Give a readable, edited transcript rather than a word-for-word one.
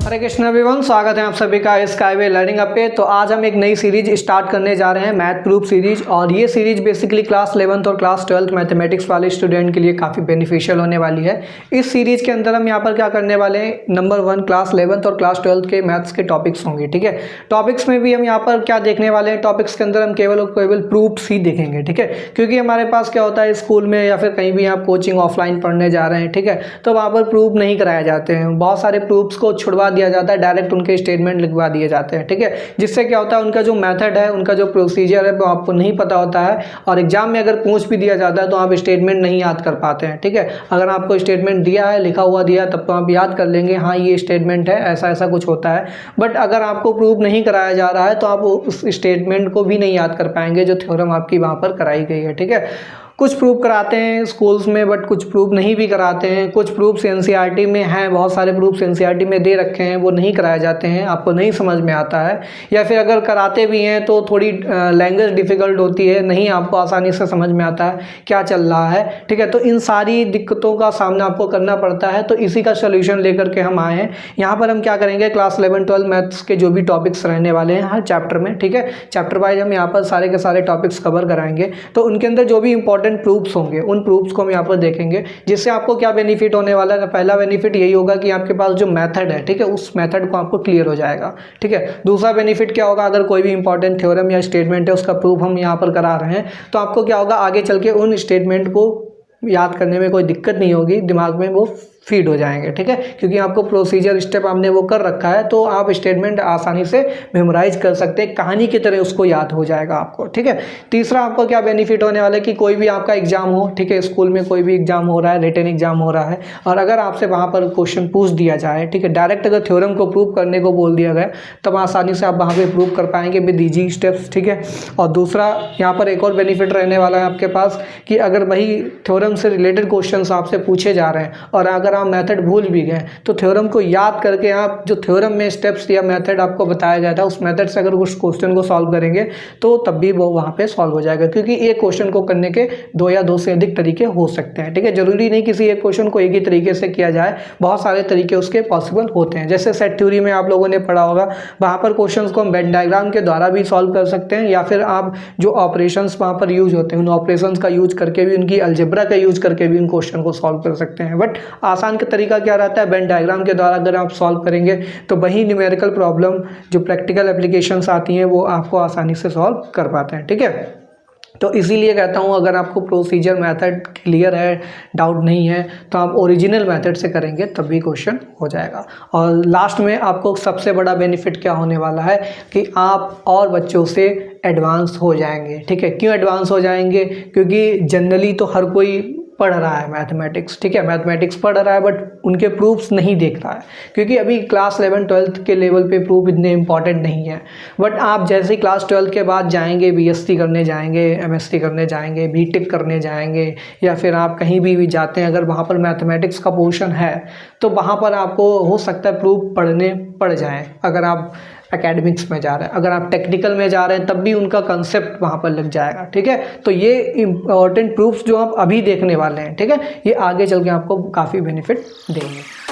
हरे Krishna everyone, स्वागत है आप सभी का स्काईवे लर्निंग ऐप पे। तो आज हम एक नई सीरीज स्टार्ट करने जा रहे हैं, मैथ प्रूफ सीरीज। और ये सीरीज बेसिकली क्लास 11th और क्लास 12th मैथमेटिक्स वाले स्टूडेंट के लिए काफ़ी बेनिफिशियल होने वाली है। इस सीरीज के अंदर हम यहाँ पर क्या करने वाले हैं, नंबर 1 क्लास 11th और क्लास 12th के मैथ्स के टॉपिक्स होंगे। ठीक है, टॉपिक्स में भी हम यहाँ पर क्या देखने वाले हैं, टॉपिक्स के अंदर हम केवल और केवल प्रूफ्स ही देखेंगे। ठीक है, क्योंकि हमारे पास क्या होता है, स्कूल में या फिर कहीं भी आप कोचिंग ऑफलाइन पढ़ने जा रहे हैं, ठीक है, तो वहाँ पर प्रूफ नहीं कराए जाते हैं। बहुत सारे प्रूफ्स को छुड़वा दिया जाता है, डायरेक्ट उनके स्टेटमेंट लिखवा दिए जाते हैं। ठीक है, जिससे क्या होता है, उनका जो मेथड है, उनका जो प्रोसीजर है वो आपको नहीं पता होता है, और एग्जाम में अगर पूछ भी दिया जाता है तो आप स्टेटमेंट नहीं याद कर पाते हैं। ठीक है, अगर आपको स्टेटमेंट दिया है, लिखा हुआ दिया, तब तो आप याद कर लेंगे, हाँ ये स्टेटमेंट है, ऐसा ऐसा कुछ होता है। बट अगर आपको प्रूफ नहीं कराया जा रहा है तो आप उस स्टेटमेंट को भी नहीं याद कर पाएंगे जो थ्योरम आपकी वहाँ पर कराई गई है। ठीक है, कुछ प्रूफ कराते हैं स्कूल्स में, बट कुछ प्रूफ नहीं भी कराते हैं। कुछ प्रूफ्स एनसीईआरटी में हैं, बहुत सारे प्रूफ्स एनसीईआरटी में दे रखे हैं, वो नहीं कराए जाते हैं, आपको नहीं समझ में आता है, या फिर अगर कराते भी हैं तो थोड़ी लैंग्वेज डिफ़िकल्ट होती है, नहीं आपको आसानी से समझ में आता है क्या चल रहा है। ठीक है, तो इन सारी दिक्कतों का सामना आपको करना पड़ता है। तो इसी का सोल्यूशन लेकर के हम आए हैं। यहाँ पर हम क्या करेंगे, क्लास 11-12 मैथ्स के जो भी टॉपिक्स रहने वाले हैं हर चैप्टर में, ठीक है, चैप्टर वाइज हम यहाँ पर सारे के सारे टॉपिक्स कवर कराएंगे। तो उनके अंदर जो भी इंपॉर्टेंट प्रूफ्स होंगे, उन प्रूफ्स को हम यहाँ पर देखेंगे, जिससे आपको क्या बेनिफिट होने वाला है। पहला बेनिफिट यही होगा कि आपके पास जो मेथड है, ठीक है, उस मेथड को आपको क्लियर हो जाएगा। ठीक है, दूसरा बेनिफिट क्या होगा, अगर कोई भी इंपॉर्टेंट थ्योरम या स्टेटमेंट है उसका प्रूफ हम यहाँ पर करा रहे हैं, तो आपको क्या होगा, आगे चल के उन स्टेटमेंट को याद करने में कोई दिक्कत नहीं होगी, दिमाग में वो फीड हो जाएंगे। ठीक है, क्योंकि आपको प्रोसीजर स्टेप आपने वो कर रखा है, तो आप स्टेटमेंट आसानी से मेमोराइज कर सकते हैं, कहानी की तरह उसको याद हो जाएगा आपको। ठीक है, तीसरा आपको क्या बेनिफिट होने वाला है कि कोई भी आपका एग्जाम हो, ठीक है, स्कूल में कोई भी एग्जाम हो रहा है, रिटन एग्जाम हो रहा है, और अगर आपसे वहाँ पर क्वेश्चन पूछ दिया जाए, ठीक है, डायरेक्ट अगर थ्योरम को प्रूव करने को बोल दिया गया, तब आसानी से आप वहाँ पर प्रूव कर पाएंगे विद ईजी स्टेप्स। ठीक है, और दूसरा यहाँ पर एक और बेनिफिट रहने वाला है आपके पास कि अगर वही थ्योरम से रिलेटेड क्वेश्चन आपसे पूछे जा रहे हैं और अगर आप मेथड भूल भी गए, तो थ्योरम को याद करके आप जो थ्योरम में स्टेप्स या मेथड आपको बताया गया था, उस मेथड से अगर उस क्वेश्चन को सॉल्व करेंगे तो तब भी वो वहाँ पे सॉल्व हो जाएगा। क्योंकि एक क्वेश्चन को करने के 2 या 2 से अधिक तरीके हो सकते हैं। ठीक है, जरूरी नहीं किसी एक क्वेश्चन को एक ही तरीके से किया जाए, बहुत सारे तरीके उसके पॉसिबल होते हैं। जैसे सेट थ्योरी में आप लोगों ने पढ़ा होगा, वहाँ पर क्वेश्चन को हम वेन डायग्राम के द्वारा भी सॉल्व कर सकते हैं, या फिर आप जो ऑपरेशंस वहाँ पर यूज होते हैं, उन ऑपरेशंस का यूज करके भी, उनकी अलजेब्रा का यूज करके भी उन क्वेश्चन को सॉल्व कर सकते हैं। बट आसान का तरीका क्या रहता है, वेन डायग्राम के द्वारा अगर आप सॉल्व करेंगे तो वही न्यूमेरिकल प्रॉब्लम जो प्रैक्टिकल एप्लीकेशंस आती हैं वो आपको आसानी से सॉल्व कर पाते हैं। ठीक है, तो इसीलिए कहता हूँ, अगर आपको प्रोसीजर मेथड क्लियर है, डाउट नहीं है, तो आप ओरिजिनल मेथड से करेंगे तब भी क्वेश्चन हो जाएगा। और लास्ट में आपको सबसे बड़ा बेनिफिट क्या होने वाला है कि आप और बच्चों से एडवांस हो जाएंगे। ठीक है, क्यों एडवांस हो जाएंगे, क्योंकि जनरली तो हर कोई पढ़ रहा है मैथमेटिक्स, ठीक है, मैथमेटिक्स पढ़ रहा है, बट उनके प्रूफ्स नहीं देख रहा है, क्योंकि अभी क्लास 11-12 के लेवल पे प्रूफ इतने इंपॉर्टेंट नहीं है। बट आप जैसे ही क्लास 12 के बाद जाएंगे, बीएससी करने जाएंगे, एमएससी करने जाएंगे, बीटेक करने जाएंगे, या फिर आप कहीं भी जाते हैं, अगर वहाँ पर मैथमेटिक्स का पोर्शन है तो वहाँ पर आपको हो सकता है प्रूफ पढ़ने पड़ जाए। अगर आप एकेडमिक्स में जा रहे हैं, अगर आप टेक्निकल में जा रहे हैं, तब भी उनका कंसेप्ट वहाँ पर लग जाएगा। ठीक है, तो ये इंपॉर्टेंट प्रूफ्स जो आप अभी देखने वाले हैं, ठीक है, ये आगे चल के आपको काफ़ी बेनिफिट देंगे।